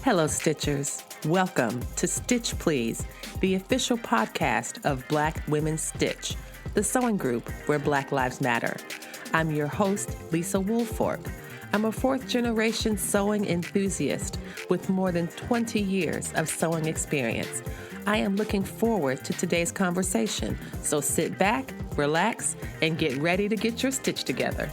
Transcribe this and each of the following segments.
Hello, Stitchers. Welcome to Stitch Please, the official podcast of Black Women Stitch, the sewing group where Black Lives Matter. I'm your host, Lisa Woolfork. I'm a fourth-generation sewing enthusiast with more than 20 years of sewing experience. I am looking forward to today's conversation, so sit back, relax, and get ready to get your stitch together.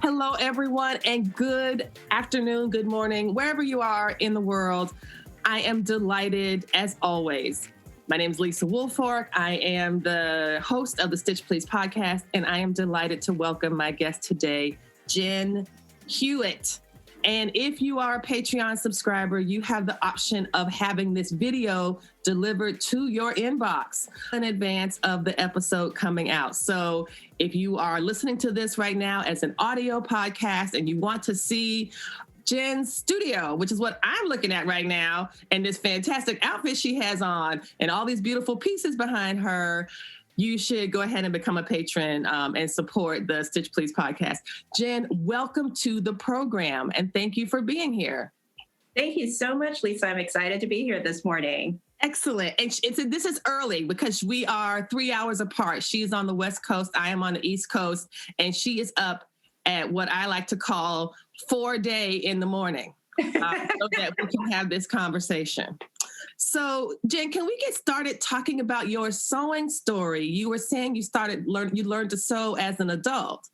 Hello, everyone, and good afternoon, good morning, wherever you are in the world. I am delighted, as always. My name is Lisa Woolfork. I am the host of the Stitch Please podcast, and I am delighted to welcome my guest today, Jen Hewett. And if you are a Patreon subscriber, you have the option of having this video delivered to your inbox in advance of the episode coming out. So if you are listening to this right now as an audio podcast and you want to see Jen's studio, which is what I'm looking at right now, and this fantastic outfit she has on and all these beautiful pieces behind her, you should go ahead and become a patron and support the Stitch Please podcast. Jen, welcome to the program, and thank you for being here. Thank you so much, Lisa. I'm excited to be here this morning. Excellent. And this is early because we are 3 hours apart. She's on the West Coast. I am on the East Coast, and she is up at what I like to call 4-day in the morning so that we can have this conversation. So, Jen, can we get started talking about your sewing story? You were saying you learned to sew as an adult.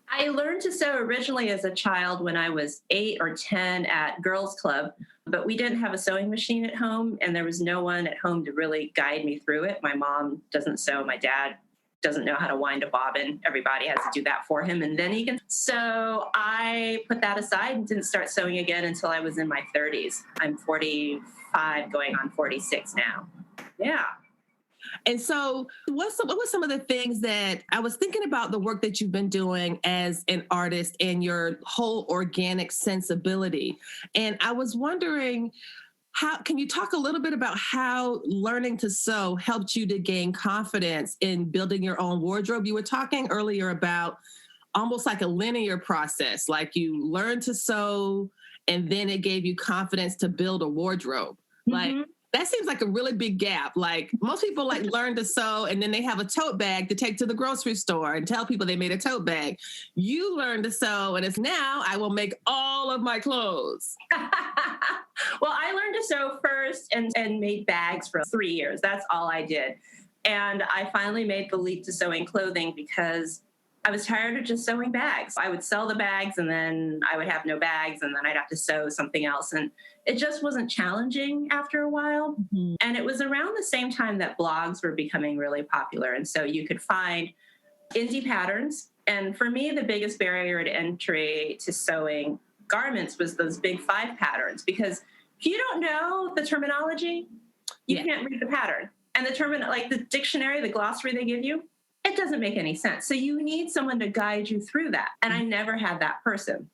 I learned to sew originally as a child when I was 8 or 10 at Girls Club, but we didn't have a sewing machine at home, and there was no one at home to really guide me through it. My mom doesn't sew. My dad doesn't know how to wind a bobbin. Everybody has to do that for him, and then he can. So I put that aside and didn't start sewing again until I was in my 30s. I'm 45, going on 46 now. Yeah. And so what were some of the things that I was thinking about the work that you've been doing as an artist and your whole organic sensibility? And I was wondering, can you talk a little bit about how learning to sew helped you to gain confidence in building your own wardrobe? You were talking earlier about almost like a linear process, like you learned to sew and then it gave you confidence to build a wardrobe. Mm-hmm. Like, that seems like a really big gap. Like most people learn to sew and then they have a tote bag to take to the grocery store and tell people they made a tote bag. You learned to sew and it's now I will make all of my clothes. Well, I learned to sew first and made bags for 3 years. That's all I did. And I finally made the leap to sewing clothing because I was tired of just sewing bags. I would sell the bags and then I would have no bags and then I'd have to sew something else. And it just wasn't challenging after a while. Mm-hmm. And it was around the same time that blogs were becoming really popular. And so you could find indie patterns. And for me, the biggest barrier to entry to sewing garments was those big 5 patterns. Because if you don't know the terminology, you can't read the pattern. And the dictionary, the glossary they give you, it doesn't make any sense. So you need someone to guide you through that. And I never had that person.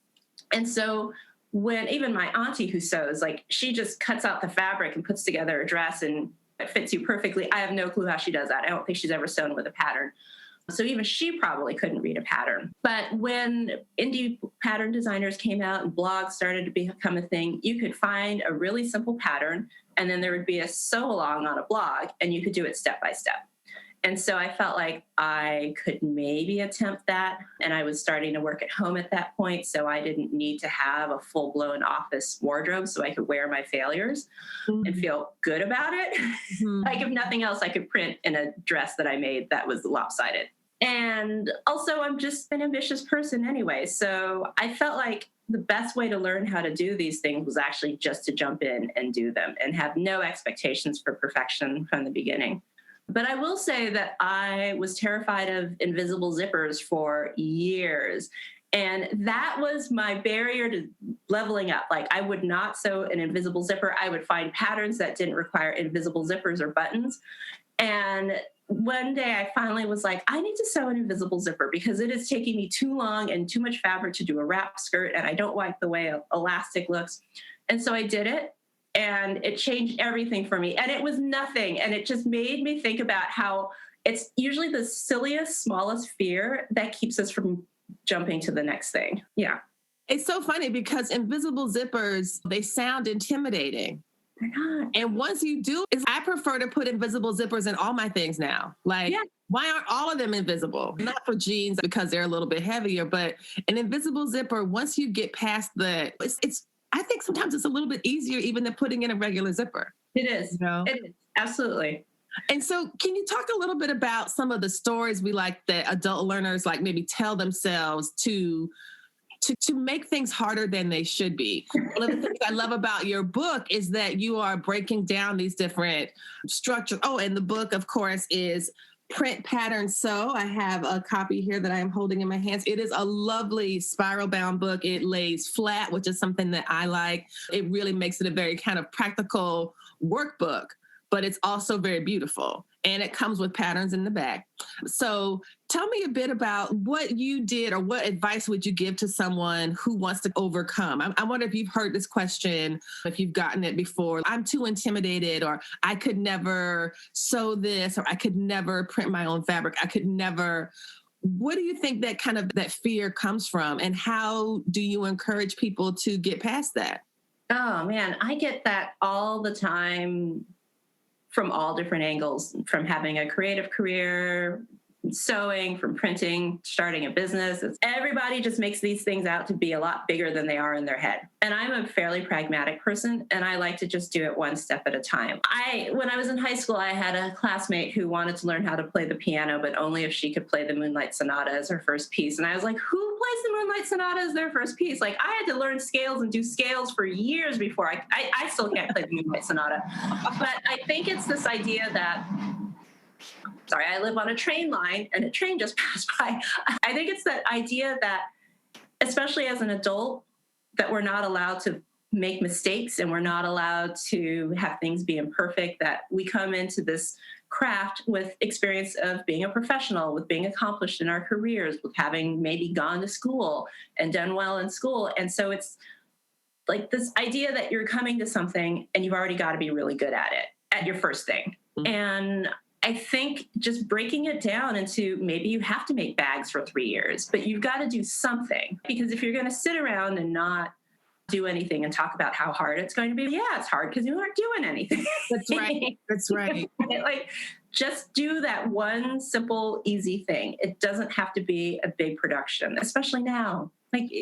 And so when even my auntie who sews, she just cuts out the fabric and puts together a dress and it fits you perfectly. I have no clue how she does that. I don't think she's ever sewn with a pattern. So even she probably couldn't read a pattern. But when indie pattern designers came out and blogs started to become a thing, you could find a really simple pattern and then there would be a sew along on a blog and you could do it step by step. And so I felt like I could maybe attempt that. And I was starting to work at home at that point. So I didn't need to have a full-blown office wardrobe so I could wear my failures and feel good about it. Mm-hmm. If nothing else, I could print in a dress that I made that was lopsided. And also, I'm just an ambitious person anyway. So I felt like the best way to learn how to do these things was actually just to jump in and do them and have no expectations for perfection from the beginning. But I will say that I was terrified of invisible zippers for years. And that was my barrier to leveling up. I would not sew an invisible zipper. I would find patterns that didn't require invisible zippers or buttons. And one day I finally was like, I need to sew an invisible zipper because it is taking me too long and too much fabric to do a wrap skirt. And I don't like the way elastic looks. And so I did it. And it changed everything for me. And it was nothing. And it just made me think about how it's usually the silliest, smallest fear that keeps us from jumping to the next thing. Yeah. It's so funny because invisible zippers, they sound intimidating. They're not. And once you do, I prefer to put invisible zippers in all my things now. Like, Yeah. why aren't all of them invisible? Not for jeans because they're a little bit heavier, but an invisible zipper, once you get past it's I think sometimes it's a little bit easier even than putting in a regular zipper. It is. You know? It is. Absolutely. And so can you talk a little bit about some of the stories we like that adult learners like maybe tell themselves to make things harder than they should be? One of the things I love about your book is that you are breaking down these different structures. Oh, and the book, of course, is Print Pattern Sew. I have a copy here that I am holding in my hands. It is a lovely spiral bound book. It lays flat, which is something that I like. It really makes it a very kind of practical workbook, but it's also very beautiful. And it comes with patterns in the back. So tell me a bit about what you did, or what advice would you give to someone who wants to overcome? I wonder if you've heard this question, if you've gotten it before. I'm too intimidated, or I could never sew this, or I could never print my own fabric. I could never. What do you think that fear comes from? And how do you encourage people to get past that? Oh, man, I get that all the time from all different angles, from having a creative career, sewing, from printing, starting a business. Everybody just makes these things out to be a lot bigger than they are in their head. And I'm a fairly pragmatic person, and I like to just do it one step at a time. When I was in high school, I had a classmate who wanted to learn how to play the piano, but only if she could play the Moonlight Sonata as her first piece. And I was like, who plays the Moonlight Sonata as their first piece? Like, I had to learn scales and do scales for years before I still can't play the Moonlight Sonata. But I think it's this idea that, sorry, I live on a train line and a train just passed by. I think it's that idea that, especially as an adult, that we're not allowed to make mistakes and we're not allowed to have things be imperfect, that we come into this craft with experience of being a professional, with being accomplished in our careers, with having maybe gone to school and done well in school. And so it's like this idea that you're coming to something and you've already got to be really good at it at your first thing. Mm-hmm. And I think just breaking it down into, maybe you have to make bags for 3 years, but you've got to do something. Because if you're going to sit around and not do anything and talk about how hard it's going to be, yeah, it's hard because you aren't doing anything. That's right. That's right. Like, just do that one simple, easy thing. It doesn't have to be a big production, especially now. Like,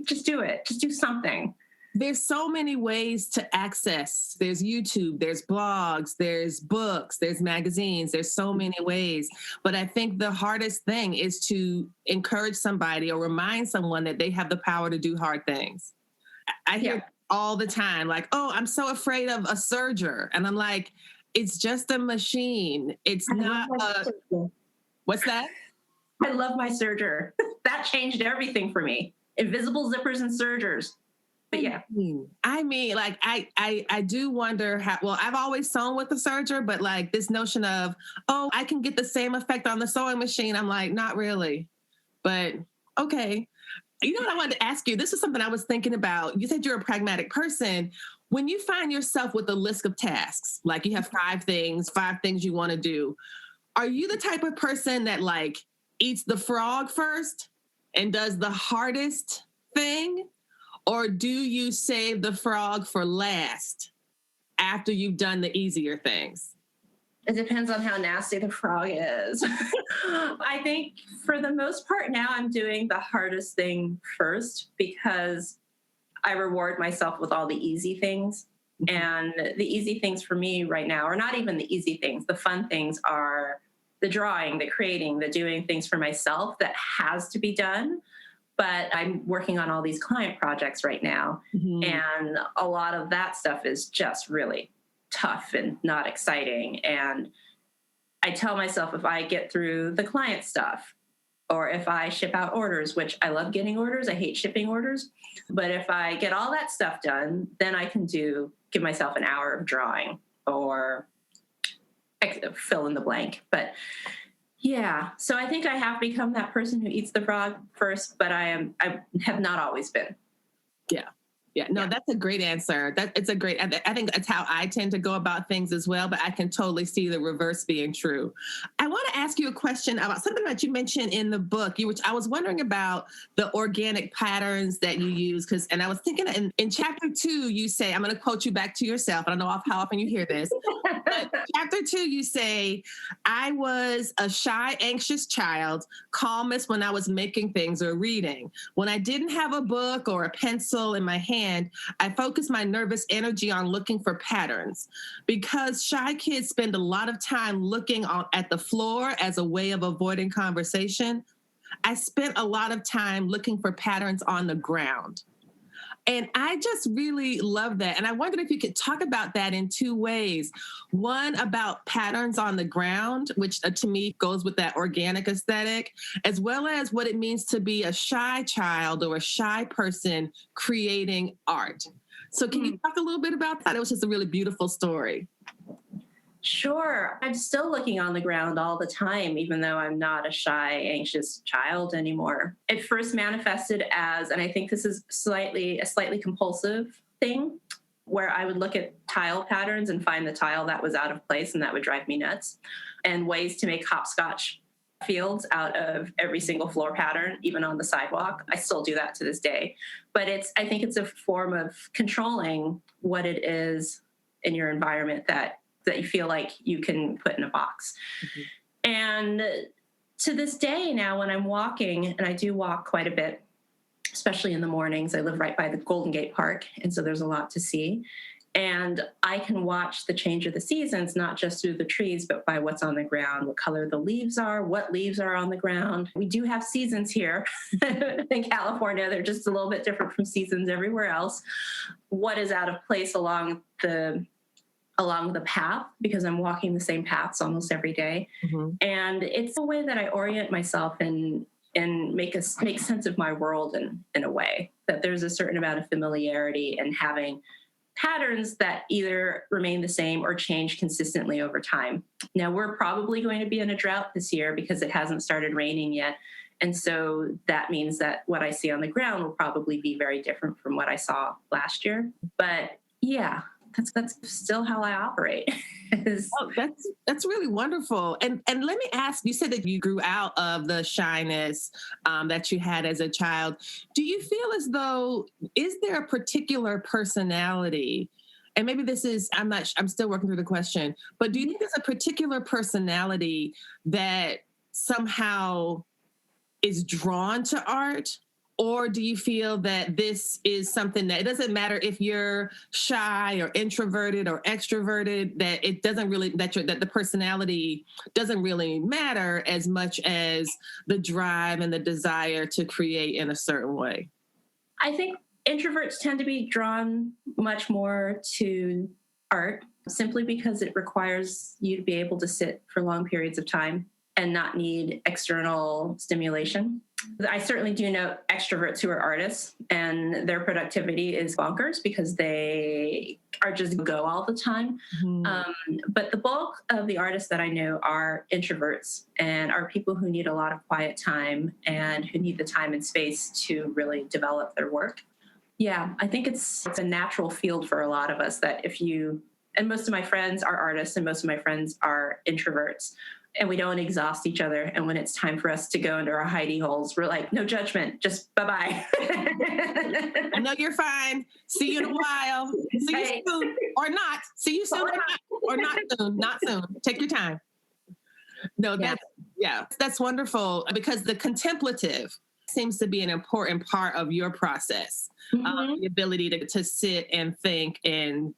just do it. Just do something. There's so many ways to access. There's YouTube, there's blogs, there's books, there's magazines, there's so many ways. But I think the hardest thing is to encourage somebody or remind someone that they have the power to do hard things. I hear all the time, like, oh, I'm so afraid of a serger. And I'm like, it's just a machine. It's not what's that? I love my serger. That changed everything for me. Invisible zippers and sergers. But yeah. I mean, like, I do wonder how, well, I've always sewn with the serger, but like this notion of, oh, I can get the same effect on the sewing machine. I'm like, not really, but okay. You know what I wanted to ask you? This is something I was thinking about. You said you're a pragmatic person. When you find yourself with a list of tasks, like you have 5 things you want to do, are you the type of person that like eats the frog first and does the hardest thing? Or do you save the frog for last after you've done the easier things? It depends on how nasty the frog is. I think for the most part now I'm doing the hardest thing first because I reward myself with all the easy things. And the easy things for me right now are not even the easy things. The fun things are the drawing, the creating, the doing things for myself that has to be done. But I'm working on all these client projects right now. Mm-hmm. And a lot of that stuff is just really tough and not exciting. And I tell myself if I get through the client stuff, or if I ship out orders, which I love getting orders, I hate shipping orders. But if I get all that stuff done, then I can give myself an hour of drawing or fill in the blank. But yeah, so I think I have become that person who eats the frog first, but I have not always been. Yeah. Yeah, no, that's a great answer. It's a great, I think that's how I tend to go about things as well, but I can totally see the reverse being true. I want to ask you a question about something that you mentioned in the book, which I was wondering about the organic patterns that you use. And I was thinking in chapter 2, you say, I'm going to quote you back to yourself. I don't know how often you hear this. But chapter 2, you say, I was a shy, anxious child, calmest when I was making things or reading. When I didn't have a book or a pencil in my hand, I focused my nervous energy on looking for patterns. Because shy kids spend a lot of time looking at the floor as a way of avoiding conversation, I spent a lot of time looking for patterns on the ground. And I just really love that. And I wondered if you could talk about that in 2 ways. One, about patterns on the ground, which to me goes with that organic aesthetic, as well as what it means to be a shy child or a shy person creating art. So can you talk a little bit about that? It was just a really beautiful story. Sure. I'm still looking on the ground all the time, even though I'm not a shy, anxious child anymore. It first manifested as, and I think this is a slightly compulsive thing, where I would look at tile patterns and find the tile that was out of place, and that would drive me nuts, and ways to make hopscotch fields out of every single floor pattern, even on the sidewalk. I still do that to this day. But I think it's a form of controlling what it is in your environment that you feel like you can put in a box. Mm-hmm. And to this day now, when I'm walking, and I do walk quite a bit, especially in the mornings, I live right by the Golden Gate Park, and so there's a lot to see. And I can watch the change of the seasons, not just through the trees, but by what's on the ground, what color the leaves are, what leaves are on the ground. We do have seasons here in California. They're just a little bit different from seasons everywhere else. What is out of place along the path, because I'm walking the same paths almost every day. Mm-hmm. And it's a way that I orient myself and make sense of my world in a way that there's a certain amount of familiarity in having patterns that either remain the same or change consistently over time. Now, we're probably going to be in a drought this year because it hasn't started raining yet. And so that means that what I see on the ground will probably be very different from what I saw last year. But yeah, that's still how I operate. That's really wonderful. And let me ask, you said that you grew out of the shyness that you had as a child. Do you feel as though, is there a particular personality? And maybe I'm still working through the question, but do you think there's a particular personality that somehow is drawn to art? Or do you feel that this is something that it doesn't matter if you're shy or introverted or extroverted, that it doesn't really, that the personality doesn't really matter as much as the drive and the desire to create in a certain way? I think introverts tend to be drawn much more to art simply because it requires you to be able to sit for long periods of time and not need external stimulation. I certainly do know extroverts who are artists, and their productivity is bonkers because they are just go all the time. Mm-hmm. But the bulk of the artists that I know are introverts and are people who need a lot of quiet time and who need the time and space to really develop their work. Yeah, I think it's a natural field for a lot of us that and most of my friends are artists and most of my friends are introverts. And we don't exhaust each other. And when it's time for us to go into our hidey holes, we're like, no judgment, just bye-bye. I know you're fine. See you in a while. See you soon or not. See you soon or not soon. Not soon. Take your time. No, that's wonderful, because the contemplative seems to be an important part of your process. Mm-hmm. The ability to sit and think and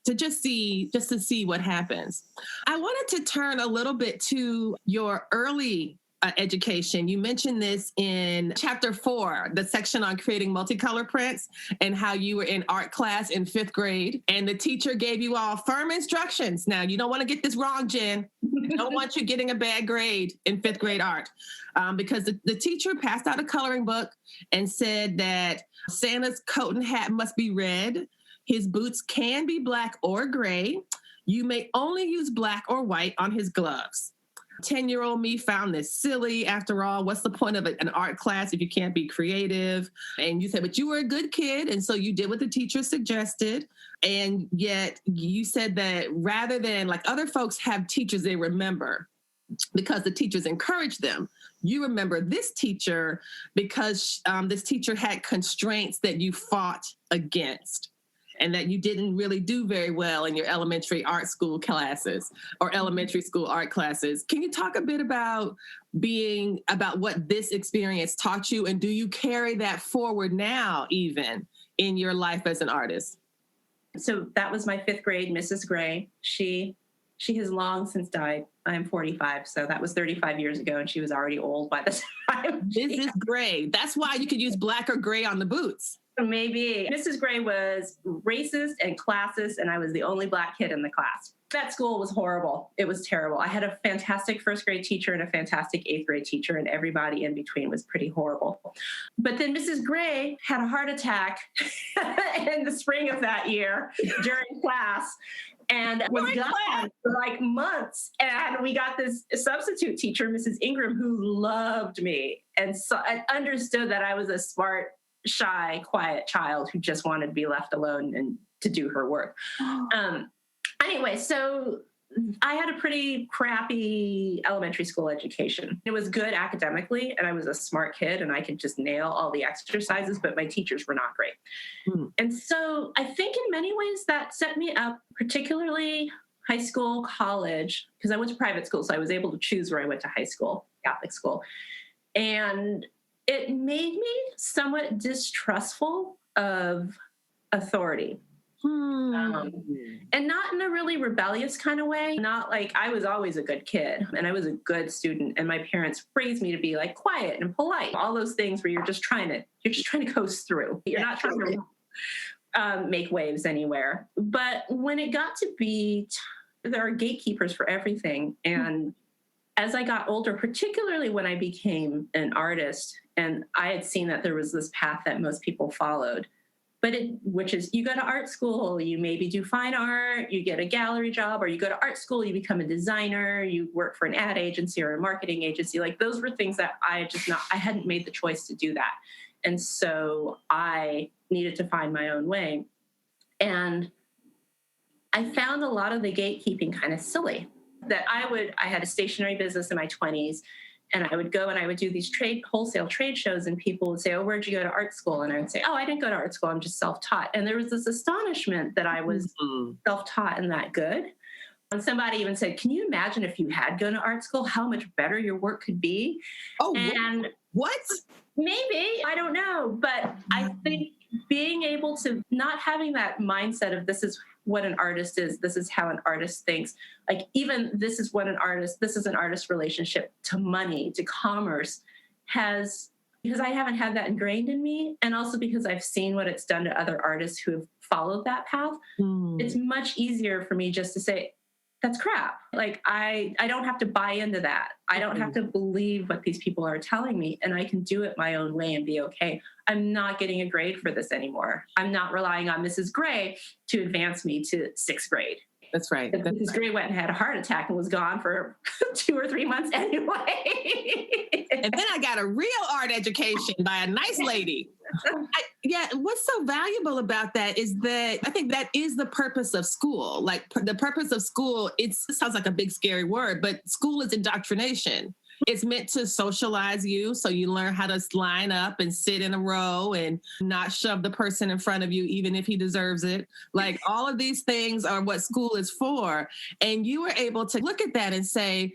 to to see what happens. I wanted to turn a little bit to your early education. You mentioned this in chapter 4, the section on creating multicolor prints, and how you were in art class in 5th grade, and the teacher gave you all firm instructions. Now, you don't want to get this wrong, Jen. I don't want you getting a bad grade in 5th grade art, because the teacher passed out a coloring book and said that Santa's coat and hat must be red. His boots can be black or gray. You may only use black or white on his gloves. 10-year-old me found this silly. After all, what's the point of an art class if you can't be creative? And you said, but you were a good kid. And so you did what the teacher suggested. And yet you said that rather than like other folks have teachers they remember because the teachers encourage them, you remember this teacher because this teacher had constraints that you fought against and that you didn't really do very well in your elementary art school classes or elementary school art classes. Can you talk a bit about what this experience taught you? And do you carry that forward now, even in your life as an artist? So that was my 5th grade, Mrs. Gray. She has long since died. I'm 45, so that was 35 years ago, and she was already old by the time. Mrs. Gray. That's why you could use black or gray on the boots. Maybe. Mrs. Gray was racist and classist, and I was the only Black kid in the class. That school was horrible. It was terrible. I had a fantastic 1st grade teacher and a fantastic 8th grade teacher, and everybody in between was pretty horrible. But then Mrs. Gray had a heart attack in the spring of that year during class, and was gone for like months. And we got this substitute teacher, Mrs. Ingram, who loved me and understood that I was a smart, shy, quiet child who just wanted to be left alone and to do her work. Anyway, so I had a pretty crappy elementary school education. It was good academically, and I was a smart kid, and I could just nail all the exercises, but my teachers were not great. And so I think in many ways that set me up, particularly high school, college, because I went to private school, so I was able to choose where I went to high school, Catholic school. And it made me somewhat distrustful of authority. And not in a really rebellious kind of way. Not like I was always a good kid and I was a good student, and my parents raised me to be like quiet and polite. All those things where you're just trying to coast through. You're not trying to make waves anywhere. But when it got to be, there are gatekeepers for everything. And as I got older, particularly when I became an artist, and I had seen that there was this path that most people followed, which is you go to art school, you maybe do fine art, you get a gallery job, or you go to art school, you become a designer, you work for an ad agency or a marketing agency. Like those were things that I hadn't made the choice to do that. And so I needed to find my own way. And I found a lot of the gatekeeping kind of silly. That I had a stationery business in my 20s, and I would go and I would do these wholesale trade shows, and people would say, oh, where'd you go to art school? And I would say, oh, I didn't go to art school. I'm just self-taught. And there was this astonishment that I was self-taught and that good. And somebody even said, can you imagine if you had gone to art school, how much better your work could be? Oh, and what? Maybe, I don't know. But I think being able to not having that mindset of this is what an artist is, this is how an artist thinks, like even this is an artist relationship to money, to commerce, because I haven't had that ingrained in me, and also because I've seen what it's done to other artists who have followed that path. It's much easier for me just to say, that's crap. Like I don't have to buy into that. I don't have to believe what these people are telling me, and I can do it my own way and be okay. I'm not getting a grade for this anymore. I'm not relying on Mrs. Gray to advance me to 6th grade. That's right. Mrs. Gray went and had a heart attack and was gone for 2 or 3 months anyway. And then I got a real art education by a nice lady. What's so valuable about that is that I think that is the purpose of school. Like the purpose of school, it sounds like a big scary word, but school is indoctrination. It's meant to socialize you so you learn how to line up and sit in a row and not shove the person in front of you, even if he deserves it. Like all of these things are what school is for. And you were able to look at that and say,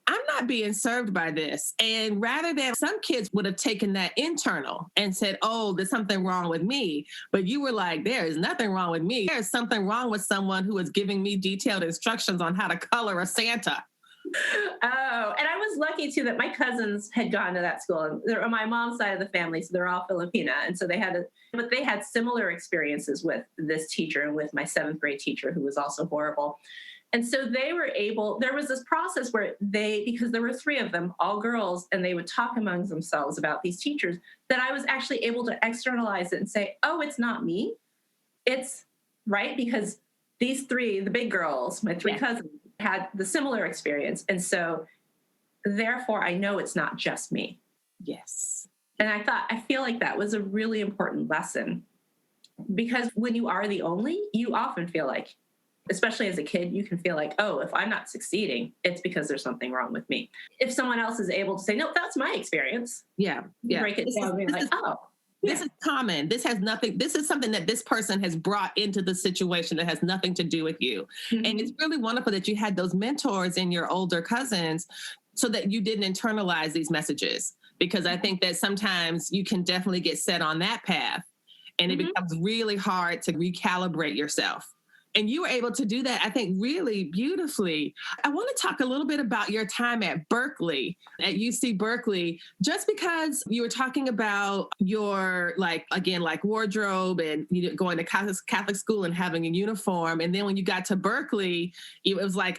I'm not being served by this. And rather than some kids would have taken that internal and said, oh, there's something wrong with me. But you were like, there is nothing wrong with me. There's something wrong with someone who is giving me detailed instructions on how to color a Santa. Oh, and I was lucky too that my cousins had gone to that school. They're on my mom's side of the family, so they're all Filipina, and so they had similar experiences with this teacher and with my 7th grade teacher, who was also horrible. And so they were able. There was this process where because there were 3 of them, all girls, and they would talk amongst themselves about these teachers. That I was actually able to externalize it and say, oh, it's not me, it's right because these 3, the big girls, my 3 cousins, had the similar experience. And so Therefore, I know it's not just me. Yes. And I feel like that was a really important lesson, because when you are the only, you often feel like, especially as a kid, you can feel like, oh, if I'm not succeeding, it's because there's something wrong with me. If someone else is able to say, no, that's my experience. Yeah. You break it down and be like, oh. This is common. This is something that this person has brought into the situation that has nothing to do with you. Mm-hmm. And it's really wonderful that you had those mentors in your older cousins so that you didn't internalize these messages, because I think that sometimes you can definitely get set on that path and it becomes really hard to recalibrate yourself. And you were able to do that, I think, really beautifully. I want to talk a little bit about your time at Berkeley, at UC Berkeley, just because you were talking about your, like wardrobe and going to Catholic school and having a uniform. And then when you got to Berkeley, it was like,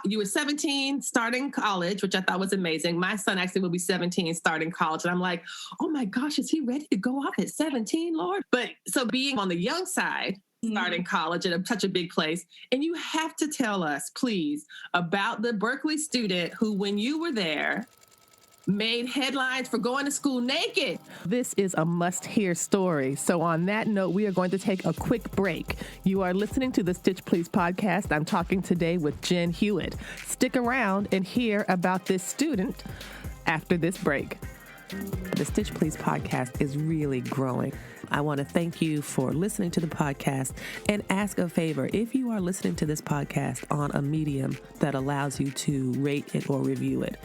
you were 17 starting college, which I thought was amazing. My son actually will be 17 starting college. And I'm like, oh my gosh, is he ready to go off at 17, Lord? But so being on the young side, starting college at such a big place. And you have to tell us, please, about the Berkeley student who, when you were there, made headlines for going to school naked. This is a must-hear story. So on that note, we are going to take a quick break. You are listening to the Stitch Please podcast. I'm talking today with Jen Hewett. Stick around and hear about this student after this break. The Stitch Please podcast is really growing. I want to thank you for listening to the podcast and ask a favor. If you are listening to this podcast on a medium that allows you to rate it or review it,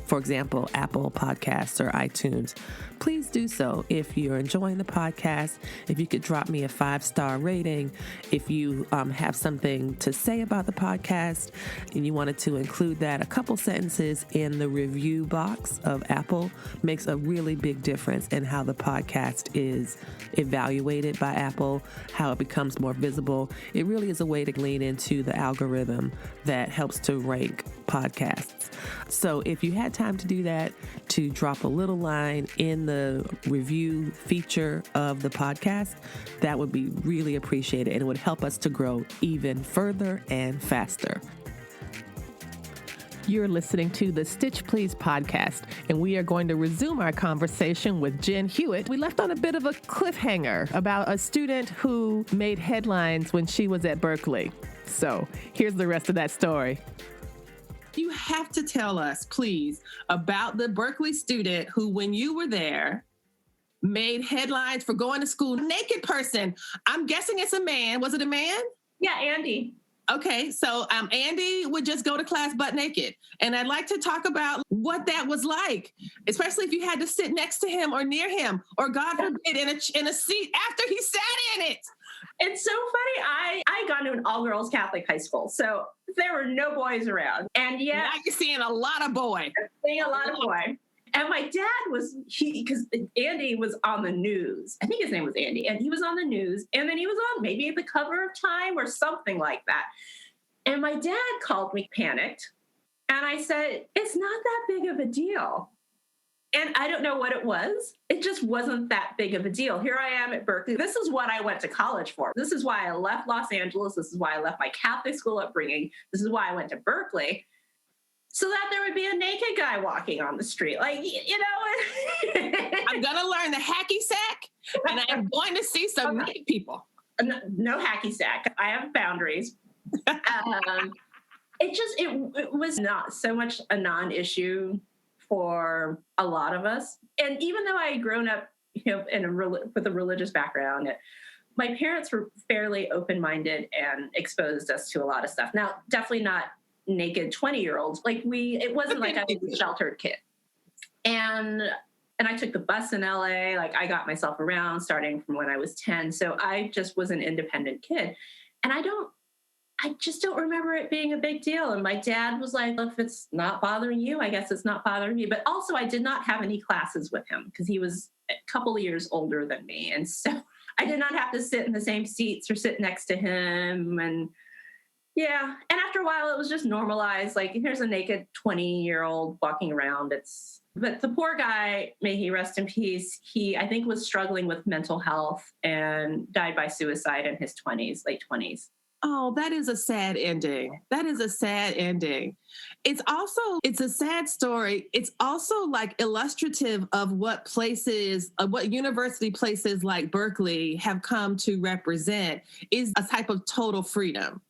for example, Apple Podcasts or iTunes, please do so. If you're enjoying the podcast, if you could drop me a 5-star rating, if you have something to say about the podcast and you wanted to include that, a couple sentences in the review box of Apple makes a really big difference in how the podcast is evaluated by Apple, how it becomes more visible. It really is a way to lean into the algorithm that helps to rank podcasts. So if you had time to do that, to drop a little line in the review feature of the podcast, that would be really appreciated, and it would help us to grow even further and faster. You're listening to the Stitch Please podcast, and we are going to resume our conversation with Jen Hewett. We left on a bit of a cliffhanger about a student who made headlines when she was at Berkeley. So here's the rest of that story. You have to tell us, please, about the Berkeley student who, when you were there, made headlines for going to school naked person. I'm guessing it's a man. Was it a man? Yeah, Andy. Okay, so Andy would just go to class butt naked. And I'd like to talk about what that was like, especially if you had to sit next to him or near him, or God forbid, in a seat after he sat in it. It's so funny. I got to an all-girls Catholic high school, so there were no boys around. And yet, now you're seeing a lot of boy. Seeing a lot of boy. And my dad because Andy was on the news. I think his name was Andy. And he was on the news. And then he was on maybe the cover of Time or something like that. And my dad called me panicked. And I said, it's not that big of a deal. And I don't know what it was. It just wasn't that big of a deal. Here I am at Berkeley. This is what I went to college for. This is why I left Los Angeles. This is why I left my Catholic school upbringing. This is why I went to Berkeley. So that there would be a naked guy walking on the street. Like, you know. I'm going to learn the hacky sack, and I'm going to see some naked people. No hacky sack. I have boundaries. It was not so much a non-issue for a lot of us. And even though I had grown up, with a religious background, my parents were fairly open-minded and exposed us to a lot of stuff. Now, definitely not naked 20-year-olds. It wasn't like I was a sheltered kid. And I took the bus in LA. Like, I got myself around starting from when I was 10. So I just was an independent kid. And I just don't remember it being a big deal. And my dad was like, if it's not bothering you, I guess it's not bothering me. But also I did not have any classes with him because he was a couple of years older than me. And so I did not have to sit in the same seats or sit next to him. And yeah. And after a while, it was just normalized. Like, here's a naked 20-year-old walking around. But the poor guy, may he rest in peace, he, I think, was struggling with mental health and died by suicide in his 20s, late 20s. Oh, that is a sad ending. That is a sad ending. It's a sad story. It's also like illustrative of what what university places like Berkeley have come to represent is a type of total freedom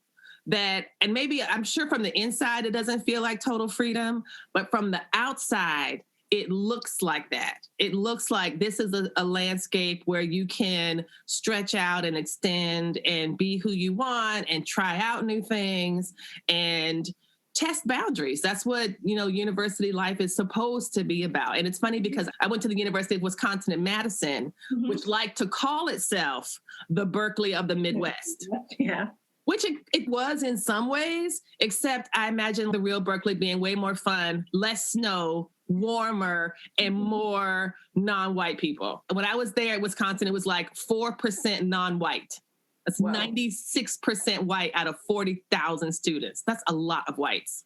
and maybe I'm sure from the inside, it doesn't feel like total freedom, but from the outside, it looks like that. It looks like this is a landscape where you can stretch out and extend and be who you want and try out new things and test boundaries. That's what, university life is supposed to be about. And it's funny because I went to the University of Wisconsin in Madison, which liked to call itself the Berkeley of the Midwest. Yeah. Which it was in some ways, except I imagine the real Berkeley being way more fun, less snow, warmer, and more non-white people. When I was there at Wisconsin, it was like 4% non-white. That's 96% white out of 40,000 students. That's a lot of whites.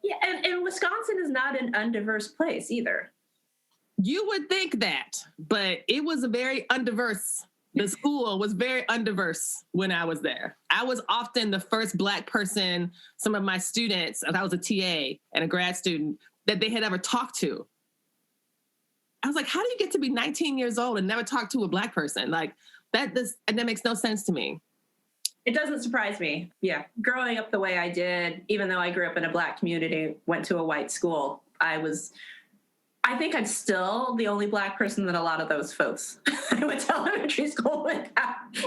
Yeah, and Wisconsin is not an undiverse place either. You would think that, but it was a very undiverse. The school was very undiverse when I was there. I was often the first Black person, some of my students, I was a TA and a grad student, that they had ever talked to. I was like, how do you get to be 19 years old and never talk to a Black person? Like that makes no sense to me. It doesn't surprise me. Yeah. Growing up the way I did, even though I grew up in a Black community, went to a white school, I think I'm still the only Black person that a lot of those folks I went to elementary school with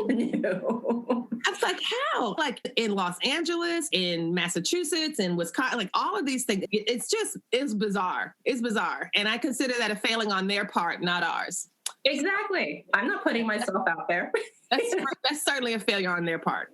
knew. I was like, how? Like in Los Angeles, in Massachusetts, in Wisconsin, like all of these things, it's bizarre. It's bizarre. And I consider that a failing on their part, not ours. Exactly. I'm not putting myself out there. That's certainly a failure on their part.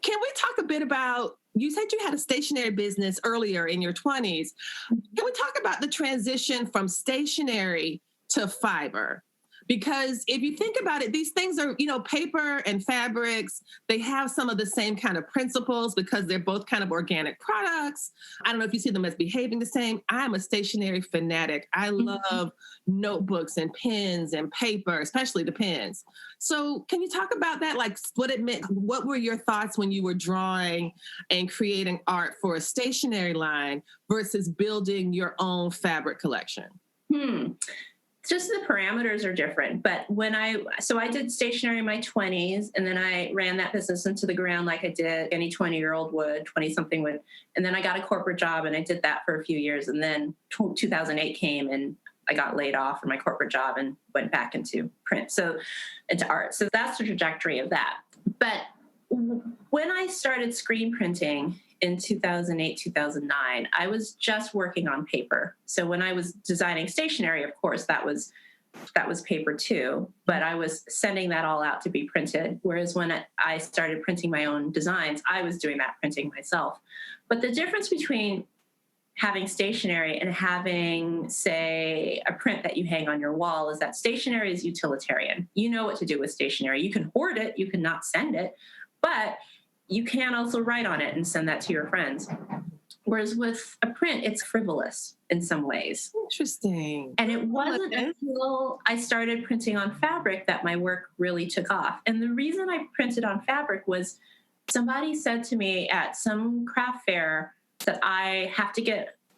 Can we talk a bit about, you said you had a stationery business earlier in your 20s. Can we talk about the transition from stationery to fiber? Because if you think about it, these things are, paper and fabrics, they have some of the same kind of principles because they're both kind of organic products. I don't know if you see them as behaving the same. I'm a stationery fanatic. I love notebooks and pens and paper, especially the pens. So can you talk about that? Like what it meant? What were your thoughts when you were drawing and creating art for a stationery line versus building your own fabric collection? Just the parameters are different. But I did stationery in my 20s, and then I ran that business into the ground like I did any 20-year-old would, 20-something would. And then I got a corporate job, and I did that for a few years. And then 2008 came, and I got laid off from my corporate job and went back into print, into art. So that's the trajectory of that. But when I started screen printing in 2008, 2009, I was just working on paper. So when I was designing stationery, of course, that was paper too, but I was sending that all out to be printed. Whereas when I started printing my own designs, I was doing that printing myself. But the difference between having stationery and having, say, a print that you hang on your wall is that stationery is utilitarian. You know what to do with stationery. You can hoard it, you can not send it, but you can also write on it and send that to your friends. Whereas with a print, it's frivolous in some ways. Interesting. And it wasn't until I started printing on fabric that my work really took off. And the reason I printed on fabric was somebody said to me at some craft fair that I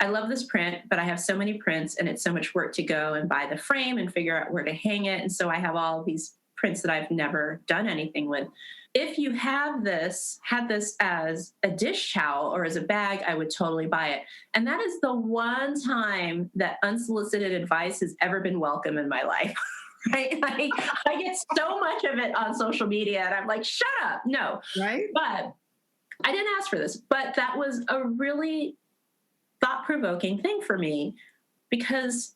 love this print, but I have so many prints and it's so much work to go and buy the frame and figure out where to hang it. And so I have all these prints that I've never done anything with. If you had this as a dish towel or as a bag, I would totally buy it. And that is the one time that unsolicited advice has ever been welcome in my life. Right? Like, I get so much of it on social media and I'm like, shut up. No. Right. But I didn't ask for this, but that was a really thought-provoking thing for me because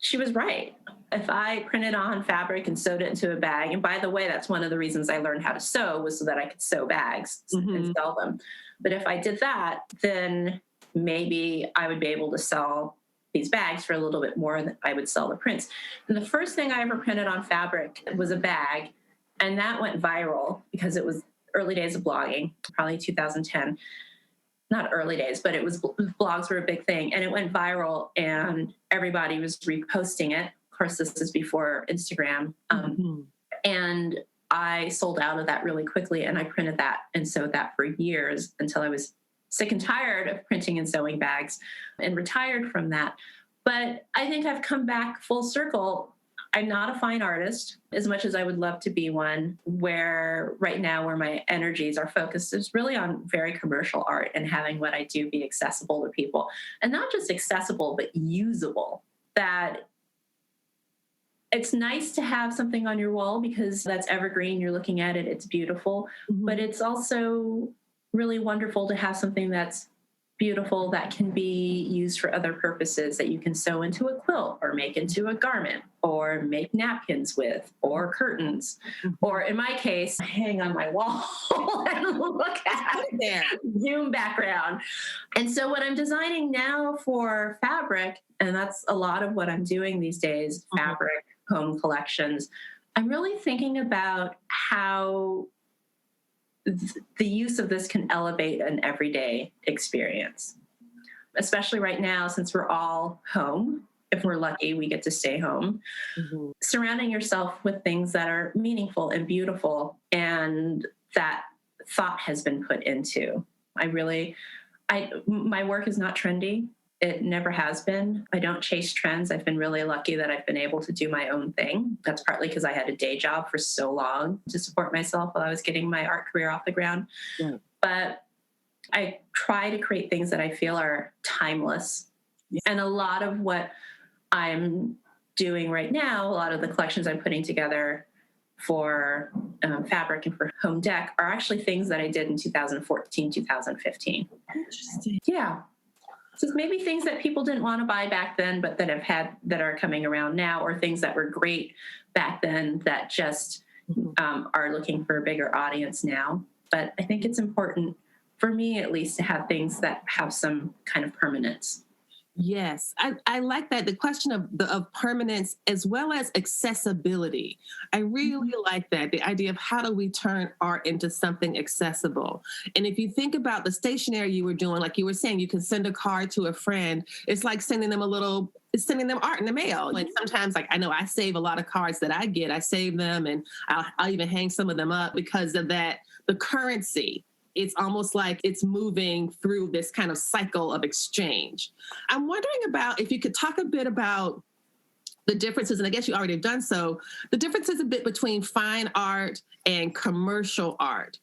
she was right. If I printed on fabric and sewed it into a bag, and by the way, that's one of the reasons I learned how to sew was so that I could sew bags and sell them. But if I did that, then maybe I would be able to sell these bags for a little bit more than I would sell the prints. And the first thing I ever printed on fabric was a bag, and that went viral because it was early days of blogging, probably 2010. Not early days, but blogs were a big thing, and it went viral and everybody was reposting it. Of course, this is before Instagram. And I sold out of that really quickly, and I printed that and sewed that for years until I was sick and tired of printing and sewing bags and retired from that. But I think I've come back full circle. I'm not a fine artist as much as I would love to be one, where right now where my energies are focused is really on very commercial art and having what I do be accessible to people. And not just accessible, but usable. That it's nice to have something on your wall because that's evergreen. You're looking at it, it's beautiful. Mm-hmm. But it's also really wonderful to have something that's beautiful that can be used for other purposes, that you can sew into a quilt or make into a garment or make napkins with or curtains, or in my case, hang on my wall and look at there. Zoom background. And so what I'm designing now for fabric, and that's a lot of what I'm doing these days, fabric, home collections, I'm really thinking about how the use of this can elevate an everyday experience, especially right now, since we're all home. If we're lucky, we get to stay home. Mm-hmm. Surrounding yourself with things that are meaningful and beautiful and that thought has been put into. My work is not trendy. It never has been. I don't chase trends. I've been really lucky that I've been able to do my own thing. That's partly because I had a day job for so long to support myself while I was getting my art career off the ground. Yeah. But I try to create things that I feel are timeless. Yeah. And a lot of what I'm doing right now, a lot of the collections I'm putting together for fabric and for home dec are actually things that I did in 2014, 2015. Interesting. Yeah. So maybe things that people didn't want to buy back then, but that are coming around now, or things that were great back then that just are looking for a bigger audience now. But I think it's important, for me at least, to have things that have some kind of permanence. Yes, I like that. The question of permanence as well as accessibility. I really like that. The idea of how do we turn art into something accessible? And if you think about the stationery you were doing, like you were saying, you can send a card to a friend. It's like sending them art in the mail. And sometimes, like, I know I save a lot of cards that I get. I save them, and I'll even hang some of them up because of that, the currency. It's almost like it's moving through this kind of cycle of exchange. I'm wondering about if you could talk a bit about the differences, and I guess you already have done so, the differences a bit between fine art and commercial art.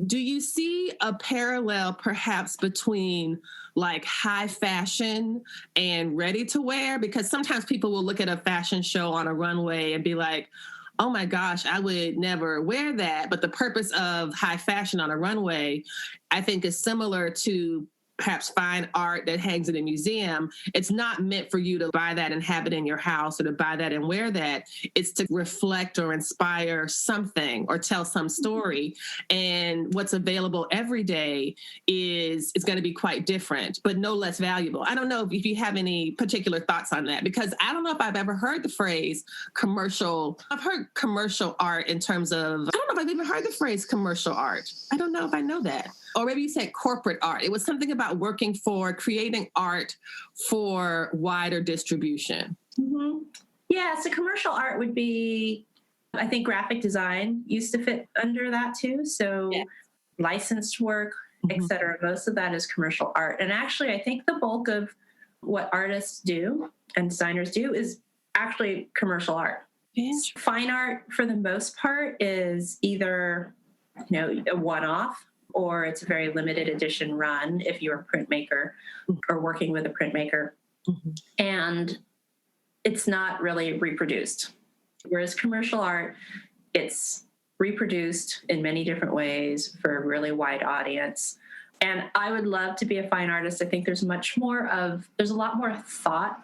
Do you see a parallel perhaps between like high fashion and ready to wear? Because sometimes people will look at a fashion show on a runway and be like, oh my gosh, I would never wear that. But the purpose of high fashion on a runway, I think, is similar to perhaps fine art that hangs in a museum. It's not meant for you to buy that and have it in your house or to buy that and wear that. It's to reflect or inspire something or tell some story. And what's available every day is going to be quite different, but no less valuable. I don't know if you have any particular thoughts on that, because I don't know if I've ever heard the phrase commercial. I've heard commercial art in terms of, I don't know if I've even heard the phrase commercial art. I don't know if I know that. Or maybe you said corporate art. It was something about creating art for wider distribution. Mm-hmm. Yeah, so commercial art would be, I think graphic design used to fit under that too. So licensed work, et cetera, most of that is commercial art. And actually, I think the bulk of what artists do and designers do is actually commercial art. Fine art, for the most part, is either, a one-off, or it's a very limited edition run if you're a printmaker or working with a printmaker. Mm-hmm. And it's not really reproduced. Whereas commercial art, it's reproduced in many different ways for a really wide audience. And I would love to be a fine artist. I think there's a lot more thought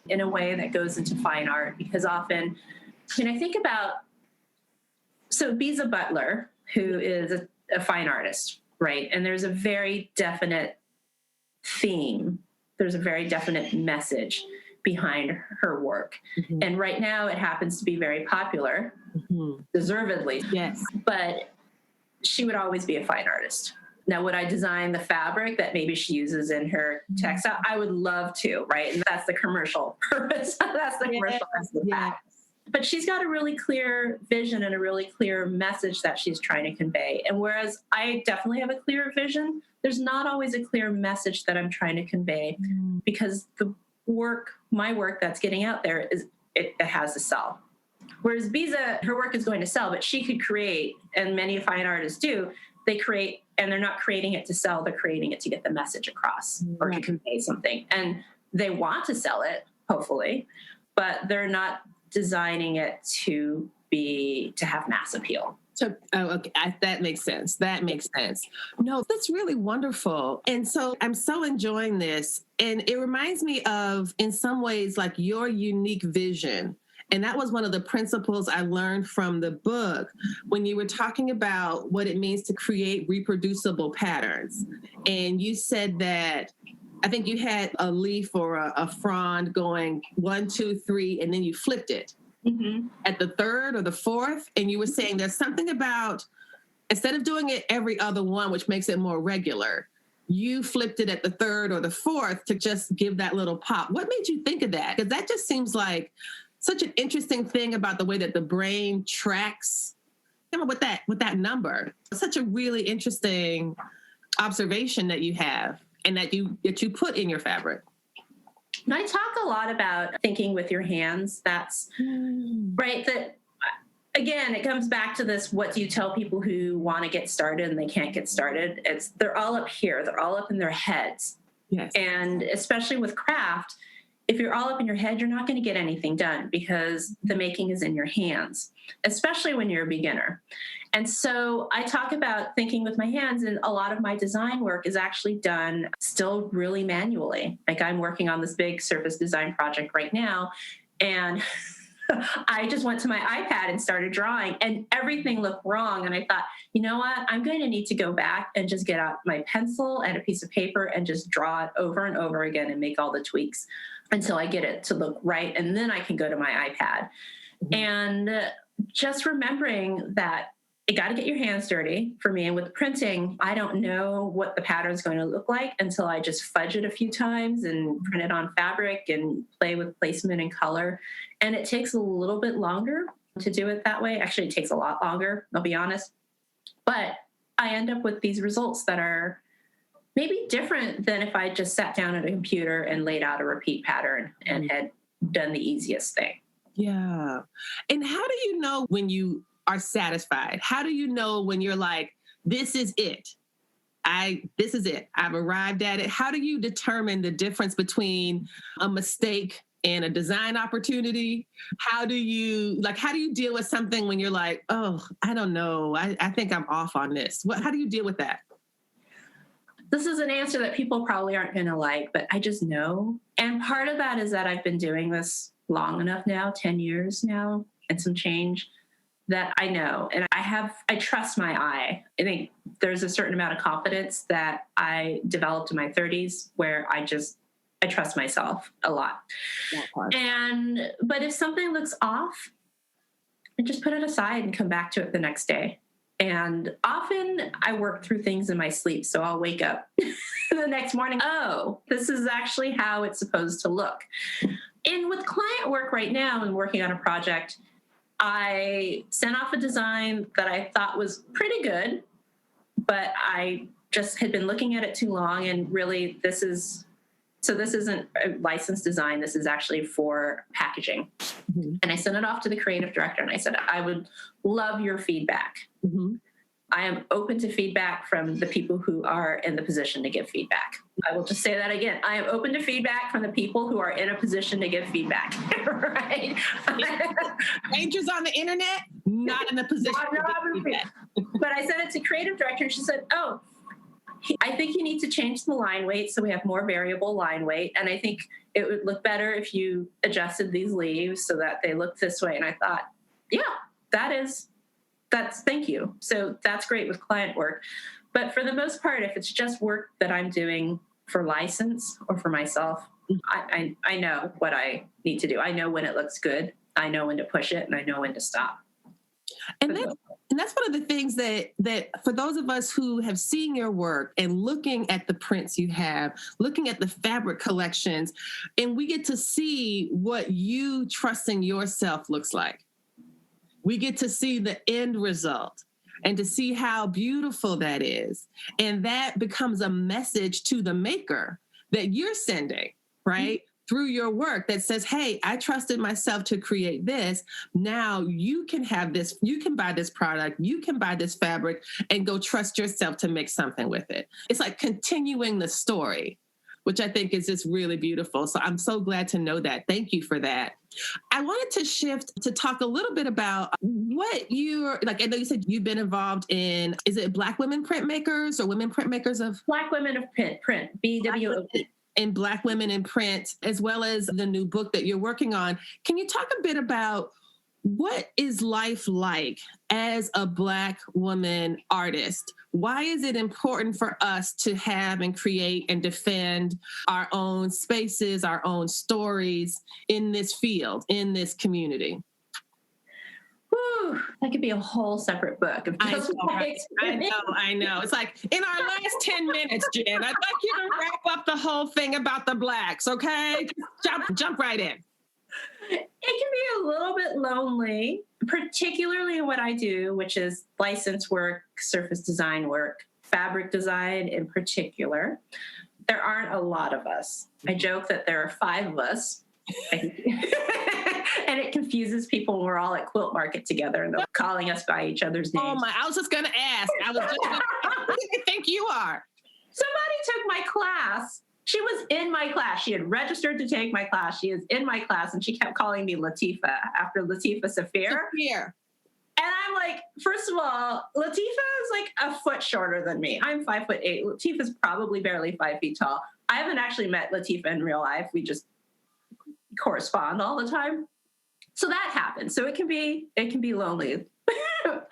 in a way that goes into fine art, because often, I think about, so Biza Butler, who is a fine artist, right? And there's a very definite theme. There's a very definite message behind her work. Mm-hmm. And right now it happens to be very popular, deservedly. Yes. But she would always be a fine artist. Now, would I design the fabric that maybe she uses in her textile? I would love to, right? And that's the commercial purpose. That's the commercial aspect. But she's got a really clear vision and a really clear message that she's trying to convey. And whereas I definitely have a clear vision, there's not always a clear message that I'm trying to convey because my work that's getting out there it has to sell. Whereas Biza, her work is going to sell, but she could create, and many fine artists do, they create, and they're not creating it to sell, they're creating it to get the message across or to convey something. And they want to sell it, hopefully, but they're not designing it to have mass appeal. So, okay, that makes sense. That makes sense. No, that's really wonderful. And so I'm so enjoying this. And it reminds me of, in some ways, like your unique vision. And that was one of the principles I learned from the book when you were talking about what it means to create reproducible patterns. And you said that, I think you had a leaf or a frond going 1, 2, 3, and then you flipped it. Mm-hmm. At the third or the fourth, and you were saying there's something about, instead of doing it every other one, which makes it more regular, you flipped it at the third or the fourth to just give that little pop. What made you think of that? Because that just seems like such an interesting thing about the way that the brain tracks, with that number. Such a really interesting observation that you have and that you put in your fabric. And I talk a lot about thinking with your hands. That's right. That again, it comes back to this: what do you tell people who want to get started and they can't get started? They're all up here. They're all up in their heads. Yes. And especially with craft, if you're all up in your head, you're not going to get anything done because the making is in your hands, especially when you're a beginner. And so I talk about thinking with my hands, and a lot of my design work is actually done still really manually. Like I'm working on this big surface design project right now, and I just went to my iPad and started drawing, and everything looked wrong. And I thought, you know what? I'm going to need to go back and just get out my pencil and a piece of paper and just draw it over and over again and make all the tweaks until I get it to look right. And then I can go to my iPad. Mm-hmm. And just remembering that you got to get your hands dirty for me. And with printing, I don't know what the pattern's going to look like until I just fudge it a few times and print it on fabric and play with placement and color. And it takes a little bit longer to do it that way. Actually, it takes a lot longer, I'll be honest. But I end up with these results that are maybe different than if I just sat down at a computer and laid out a repeat pattern and had done the easiest thing. Yeah. And how do you know when you are satisfied? How do you know when you're like, this is it? This is it. I've arrived at it. How do you determine the difference between a mistake and a design opportunity? How do you deal with something when you're like, oh, I don't know. I think I'm off on this. How do you deal with that? This is an answer that people probably aren't going to like, but I just know. And part of that is that I've been doing this long enough now, 10 years now and some change, that I know. And I trust my eye. I think there's a certain amount of confidence that I developed in my 30s where I trust myself a lot. But if something looks off, I just put it aside and come back to it the next day. And often I work through things in my sleep. So I'll wake up the next morning. Oh, this is actually how it's supposed to look. And with client work right now, I'm working on a project. I sent off a design that I thought was pretty good, but I just had been looking at it too long. And really, this isn't a licensed design. This is actually for packaging. Mm-hmm. And I sent it off to the creative director and I said, I would love your feedback. Mm-hmm. I am open to feedback from the people who are in the position to give feedback. I will just say that again. I am open to feedback from the people who are in a position to give feedback. Right? Strangers on the internet, not in a position to give feedback. But I sent it to creative director and she said, oh, I think you need to change the line weight so we have more variable line weight. And I think it would look better if you adjusted these leaves so that they look this way. And I thought, yeah, thank you. So that's great with client work. But for the most part, if it's just work that I'm doing for license or for myself, I know what I need to do. I know when it looks good. I know when to push it and I know when to stop. And that's one of the things that for those of us who have seen your work and looking at the prints you have, looking at the fabric collections, and we get to see what you trusting yourself looks like. We get to see the end result and to see how beautiful that is. And that becomes a message to the maker that you're sending, right? Mm-hmm. Through your work that says, hey, I trusted myself to create this. Now you can have this, you can buy this product, you can buy this fabric and go trust yourself to make something with it. It's like continuing the story, which I think is just really beautiful. So I'm so glad to know that. Thank you for that. I wanted to shift to talk a little bit about what you're, like, I know you said you've been involved in, is it Black women printmakers or women printmakers of? Black Women of Print, BWOP. And Black Women in Print, as well as the new book that you're working on. Can you talk a bit about what is life like as a Black woman artist? Why is it important for us to have and create and defend our own spaces, our own stories in this field, in this community? Whew, that could be a whole separate book. Of I know. It's like in our last 10 minutes, Jen, I'd like you to wrap up the whole thing about the Blacks, okay? Jump right in. It can be a little bit lonely, particularly in what I do, which is license work, surface design work, fabric design in particular. There aren't a lot of us. I joke that there are 5 of us. And it confuses people when we're all at Quilt Market together and they're calling us by each other's names. Oh my, I was just going to ask. Who do you think you are? Somebody took my class. She was in my class. She had registered to take my class. She is in my class, and she kept calling me Latifa after Latifa Safir. And I'm like, first of all, Latifa is like a foot shorter than me. I'm 5'8". Latifa's probably barely 5 feet tall. I haven't actually met Latifa in real life. We just correspond all the time. So that happens. So it can be lonely. But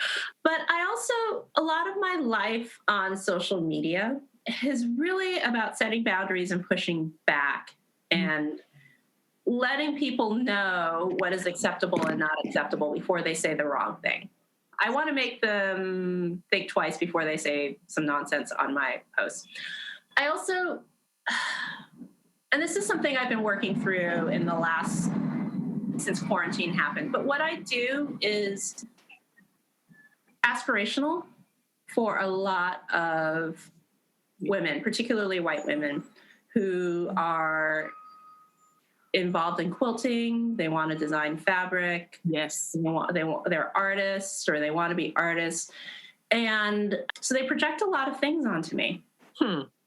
I also, a lot of my life on social media is really about setting boundaries and pushing back and letting people know what is acceptable and not acceptable before they say the wrong thing. I want to make them think twice before they say some nonsense on my posts. I also, and this is something I've been working through in the last, since quarantine happened, but what I do is aspirational for a lot of women, particularly white women, who are involved in quilting. They want to design fabric. Yes. They're artists, or they want to be artists. And so they project a lot of things onto me.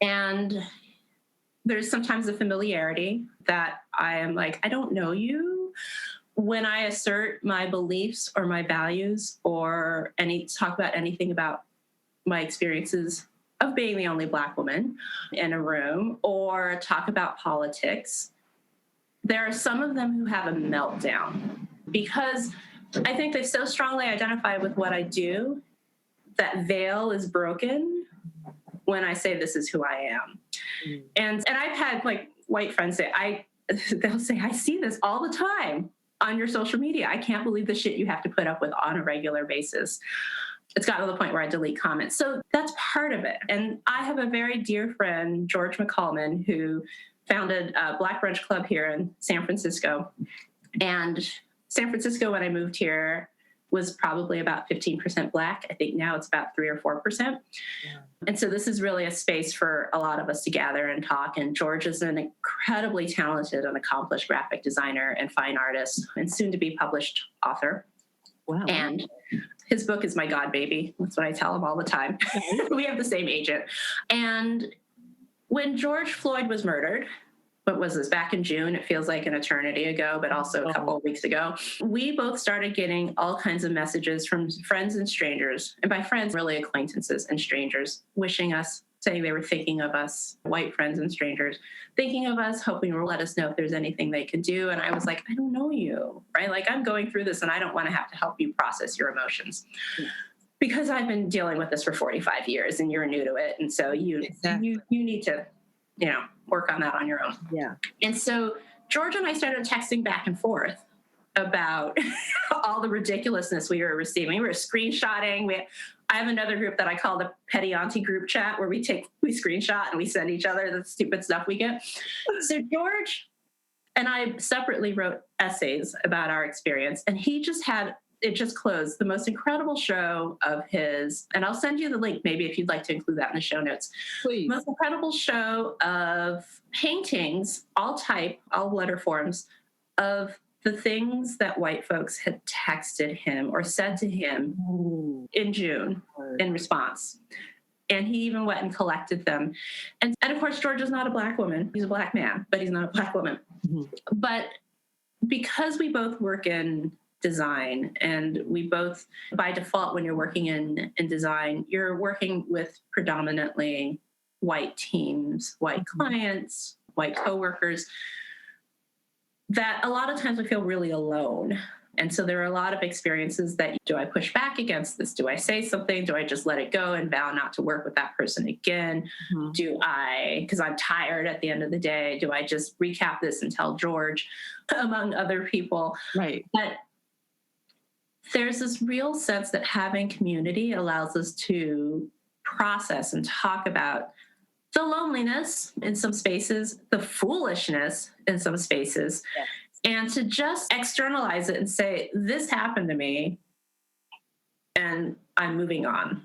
And there's sometimes a familiarity that I am like, I don't know you. When I assert my beliefs or my values or talk about anything about my experiences of being the only Black woman in a room, or talk about politics, there are some of them who have a meltdown because I think they so strongly identify with what I do that veil is broken when I say this is who I am. And I've had like white friends say, they'll say, I see this all the time on your social media. I can't believe the shit you have to put up with on a regular basis. It's gotten to the point where I delete comments. So that's part of it. And I have a very dear friend, George McCallman, who founded a Black Brunch Club here in San Francisco. And San Francisco, when I moved here, was probably about 15% Black. I think now it's about 3 or 4%. Yeah. And so this is really a space for a lot of us to gather and talk. And George is an incredibly talented and accomplished graphic designer and fine artist and soon to be published author. Wow. And his book is my God baby. That's what I tell him all the time. We have the same agent. And when George Floyd was murdered, what was this, back in June? It feels like an eternity ago, but also a couple of weeks ago. We both started getting all kinds of messages from friends and strangers, and by friends, really acquaintances and strangers, wishing us, saying they were thinking of us, white friends and strangers, thinking of us, hoping to let us know if there's anything they could do. And I was like, I don't know you, right? Like, I'm going through this and I don't want to have to help you process your emotions. Because I've been dealing with this for 45 years and you're new to it. And so you need to, work on that on your own. Yeah. And so George and I started texting back and forth about all the ridiculousness we were receiving. We were screenshotting. I have another group that I call the Petty Auntie group chat, where we screenshot and we send each other the stupid stuff we get. So George and I separately wrote essays about our experience, and it just closed, the most incredible show of his, and I'll send you the link maybe if you'd like to include that in the show notes. Please. Most incredible show of paintings, all letter forms, of the things that white folks had texted him or said to him in June in response. And he even went and collected them. And of course, George is not a Black woman. He's a Black man, but he's not a Black woman. Mm-hmm. But because we both work in design, and we both, by default, when you're working in design, you're working with predominantly white teams, white clients, white coworkers, that a lot of times we feel really alone. And so there are a lot of experiences that, do I push back against this? Do I say something? Do I just let it go and vow not to work with that person again? Mm-hmm. Do I, because I'm tired at the end of the day, do I just recap this and tell George, among other people? Right. But there's this real sense that having community allows us to process and talk about the loneliness in some spaces, the foolishness in some spaces, yes, and to just externalize it and say, this happened to me and I'm moving on.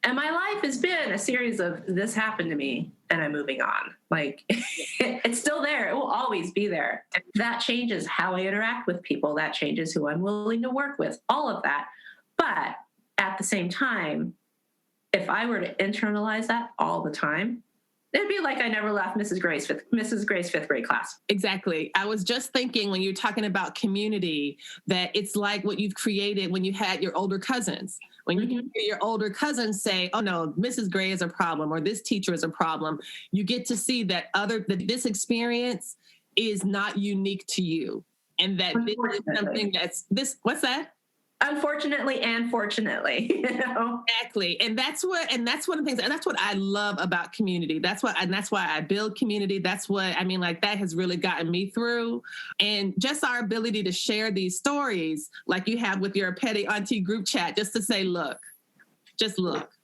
And my life has been a series of this happened to me and I'm moving on. Like, it's still there. It will always be there. That changes how I interact with people. That changes who I'm willing to work with, all of that. But at the same time, if I were to internalize that all the time, it'd be like I never left Mrs. Gray's fifth grade class. Exactly. I was just thinking, when you're talking about community, that it's like what you've created when you had your older cousins. When you hear your older cousins say, oh no, Mrs. Gray is a problem, or this teacher is a problem, you get to see that this experience is not unique to you. And that this is something what's that? Unfortunately and fortunately, you know? Exactly. And that's one of the things, and that's what I love about community. That's why I build community. That's what, I mean, like, that has really gotten me through. And just our ability to share these stories, like you have with your Petty Auntie group chat, just to say, look,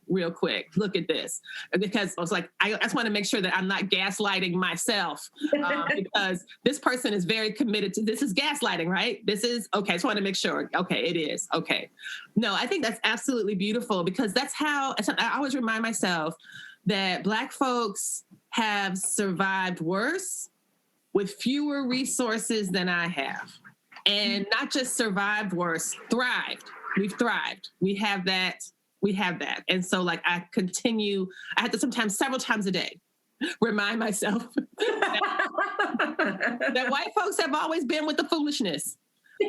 real quick, look at this. Because I was like, I just want to make sure that I'm not gaslighting myself, because this person is very committed to, this is gaslighting, right? This is, okay, I just want to make sure. Okay, it is. Okay. No, I think that's absolutely beautiful, because that's how, I always remind myself that Black folks have survived worse with fewer resources than I have. And not just survived worse, thrived. We've thrived. We have that. And so, like, I have to sometimes, several times a day, remind myself that white folks have always been with the foolishness,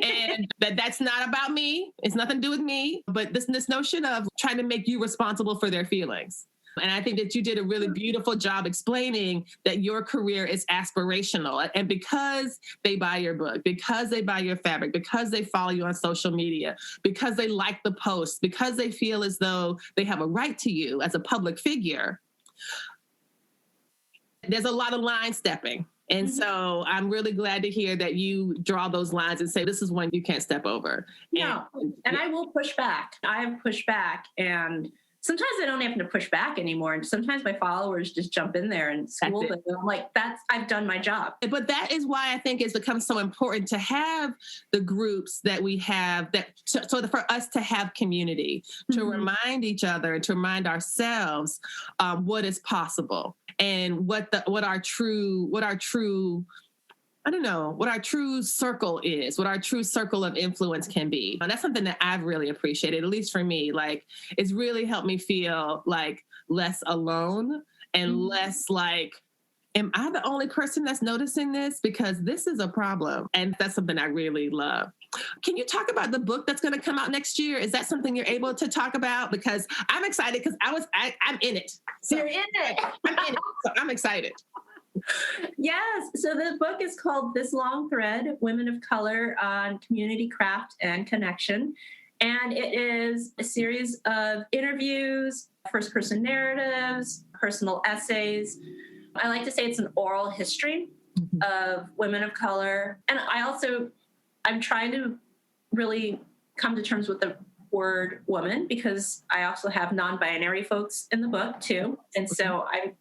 and that's not about me. It's nothing to do with me, but this notion of trying to make you responsible for their feelings. And I think that you did a really beautiful job explaining that your career is aspirational. And because they buy your book, because they buy your fabric, because they follow you on social media, because they like the posts, because they feel as though they have a right to you as a public figure, there's a lot of line stepping. And so I'm really glad to hear that you draw those lines and say, this is one you can't step over. No, and I will push back. I have pushed back, and sometimes I don't have to push back anymore. And sometimes my followers just jump in there and school them. I'm like, I've done my job. But that is why I think it's become so important to have the groups that we have, for us to have community, to remind each other, to remind ourselves what is possible, and what our true circle is, what our true circle of influence can be. And that's something that I've really appreciated, at least for me. Like, it's really helped me feel like less alone and less like, am I the only person that's noticing this? Because this is a problem. And that's something I really love. Can you talk about the book that's going to come out next year? Is that something you're able to talk about? Because I'm excited, because I'm in it. So you're in it. I'm in it. So I'm excited. Yes. So the book is called This Long Thread, Women of Color on Community, Craft, and Connection. And it is a series of interviews, first-person narratives, personal essays. I like to say it's an oral history of women of color. And I also I'm trying to really come to terms with the word woman, because I also have non-binary folks in the book too. And so I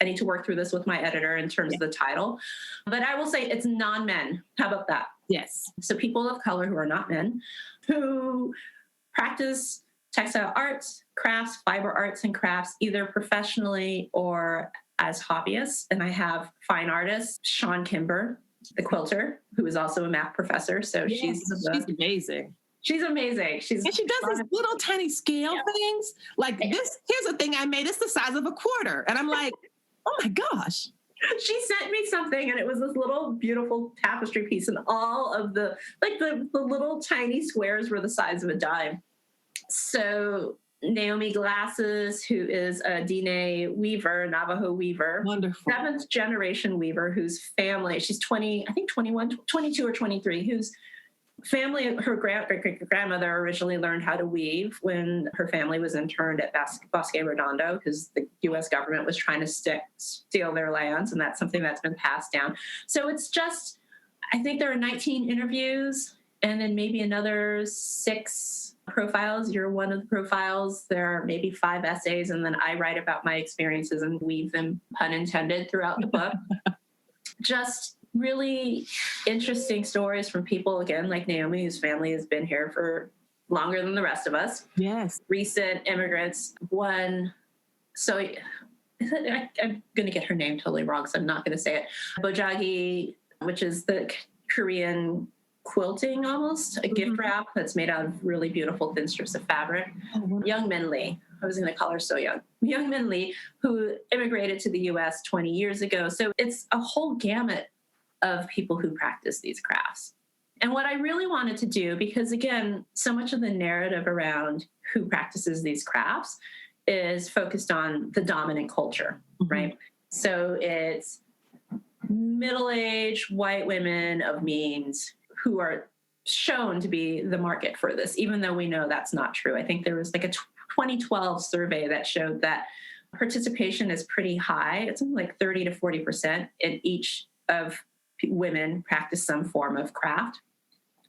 need to work through this with my editor in terms of the title. But I will say it's non-men. How about that? Yes. So people of color who are not men, who practice textile arts, crafts, fiber arts and crafts, either professionally or as hobbyists. And I have fine artist Sean Kimber, the quilter, who is also a math professor. So she's amazing. She's amazing. And she does these little tiny scale things. Like this, here's a thing I made. It's the size of a quarter. And I'm like, oh my gosh. She sent me something, and it was this little beautiful tapestry piece, and all of the little tiny squares were the size of a dime. So Naomi Glasses, who is a Diné weaver, Navajo weaver, wonderful 7th generation weaver, whose family, she's 20, I think 21, 22 or 23, whose family, her grandmother originally learned how to weave when her family was interned at Bosque Redondo, because the U.S. government was trying to steal their lands, and that's something that's been passed down. So it's just, I think there are 19 interviews, and then maybe another 6 profiles. You're one of the profiles. There are maybe 5 essays, and then I write about my experiences and weave them, pun intended, throughout the book. Just really interesting stories from people, again, like Naomi, whose family has been here for longer than the rest of us. Yes. Recent immigrants. One, so I'm going to get her name totally wrong, so I'm not going to say it. Bojagi, which is the Korean quilting, almost a gift wrap that's made out of really beautiful thin strips of fabric. Young Min Lee. I was going to call her so young. Young Min Lee, who immigrated to the U.S. 20 years ago. So it's a whole gamut of people who practice these crafts. And what I really wanted to do, because again, so much of the narrative around who practices these crafts is focused on the dominant culture, right? So it's middle-aged white women of means who are shown to be the market for this, even though we know that's not true. I think there was like a 2012 survey that showed that participation is pretty high. It's something like 30 to 40% in each of women practice some form of craft.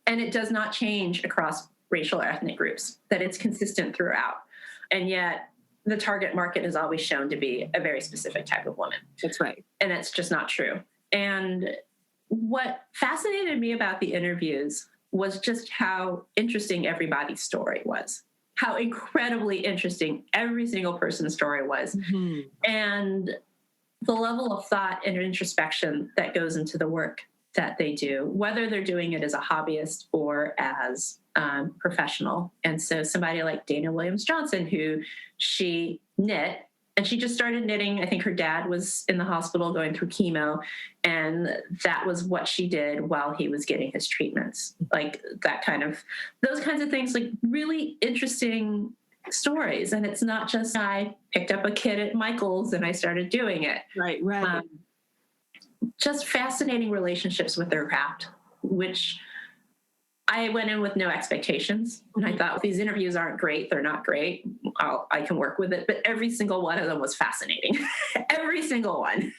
And it does not change across racial or ethnic groups, that it's consistent throughout. And yet the target market is always shown to be a very specific type of woman. That's right. And it's just not true. And what fascinated me about the interviews was just how interesting everybody's story was, how incredibly interesting every single person's story was. And the level of thought and introspection that goes into the work that they do, whether they're doing it as a hobbyist or as professional. And so somebody like Dana Williams Johnson, who she knit, and she just started knitting. I think her dad was in the hospital going through chemo, and that was what she did while he was getting his treatments. Like those kinds of things, like really interesting stories. And it's not just I picked up a kit at Michael's and I started doing it. Right. Just fascinating relationships with their craft, which I went in with no expectations. And I thought, these interviews aren't great. They're not great. I can work with it. But every single one of them was fascinating. Every single one.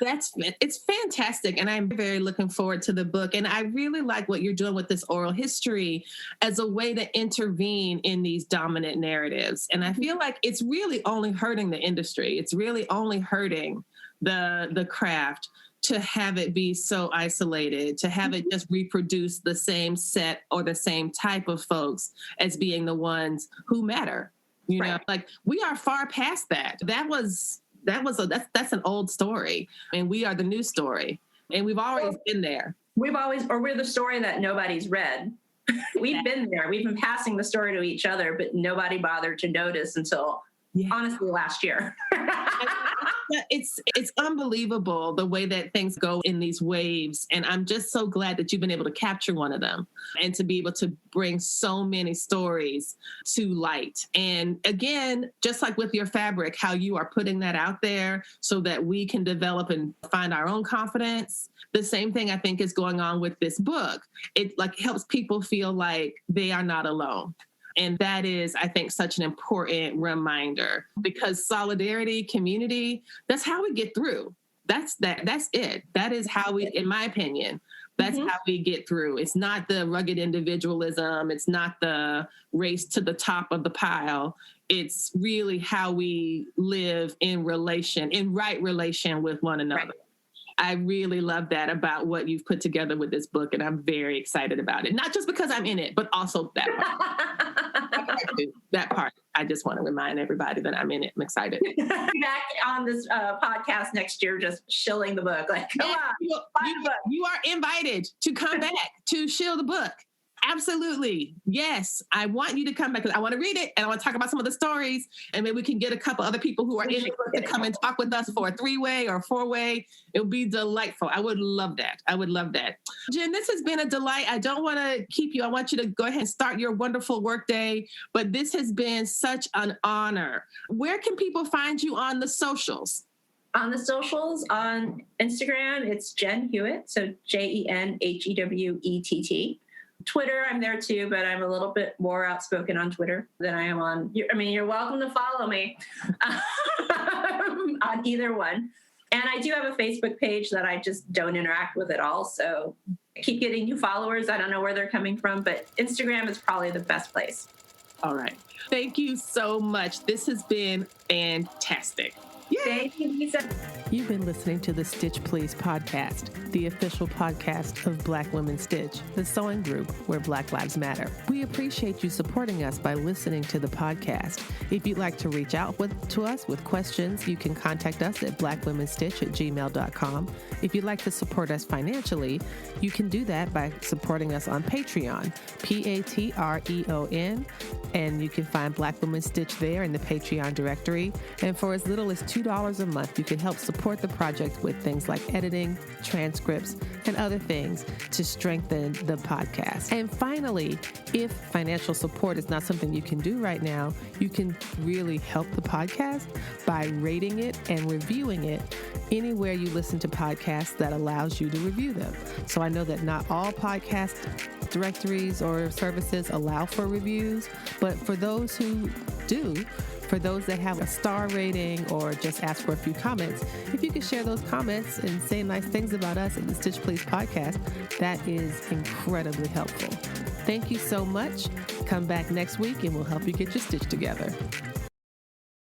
It's fantastic. And I'm very looking forward to the book. And I really like what you're doing with this oral history as a way to intervene in these dominant narratives. And I feel like it's really only hurting the industry. It's really only hurting the craft to have it be so isolated, to have it just reproduce the same set or the same type of folks as being the ones who matter. You know, like we are far past that. That's an old story, and we are the new story, and we've always been there. We're the story that nobody's read. We've been there. We've been passing the story to each other, but nobody bothered to notice until honestly last year. It's unbelievable the way that things go in these waves. And I'm just so glad that you've been able to capture one of them and to be able to bring so many stories to light. And again, just like with your fabric, how you are putting that out there so that we can develop and find our own confidence. The same thing I think is going on with this book. It like helps people feel like they are not alone. And that is, I think, such an important reminder, because solidarity, community, that's how we get through. That's it. That is how we, in my opinion, That's how we get through. It's not the rugged individualism. It's not the race to the top of the pile. It's really how we live in right relation with one another. Right. I really love that about what you've put together with this book, and I'm very excited about it. Not just because I'm in it, but also that part. That part. I just want to remind everybody that I'm in it. I'm excited. Back on this podcast next year, just shilling the book. Like, come on. You are invited to come back to shill the book. Absolutely. Yes. I want you to come back because I want to read it and I want to talk about some of the stories, and maybe we can get a couple other people who are in the book to come and talk with us for a 3-way or 4-way. It would be delightful. I would love that. Jen, this has been a delight. I don't want to keep you. I want you to go ahead and start your wonderful workday, but this has been such an honor. Where can people find you on the socials? On the socials, on Instagram, it's Jen Hewett. So JenHewett. Twitter, I'm there too, but I'm a little bit more outspoken on Twitter than I am on. You're welcome to follow me on either one. And I do have a Facebook page that I just don't interact with at all. So I keep getting new followers. I don't know where they're coming from, but Instagram is probably the best place. All right. Thank you so much. This has been fantastic. Yay. Thank you, Lisa. You've been listening to the Stitch Please podcast, the official podcast of Black Women Stitch, the sewing group where Black Lives Matter. We appreciate you supporting us by listening to the podcast. If you'd like to reach out to us with questions, you can contact us at blackwomenstitch@gmail.com. If you'd like to support us financially, you can do that by supporting us on Patreon, Patreon, and you can find Black Women Stitch there in the Patreon directory. And for as little as $2 a month, you can help support the project with things like editing, transcripts, and other things to strengthen the podcast. And finally, if financial support is not something you can do right now, you can really help the podcast by rating it and reviewing it anywhere you listen to podcasts that allows you to review them. So I know that not all podcast directories or services allow for reviews, but for those who do, for those that have a star rating or just ask for a few comments, if you could share those comments and say nice things about us at the Stitch Please podcast, that is incredibly helpful. Thank you so much. Come back next week and we'll help you get your stitch together.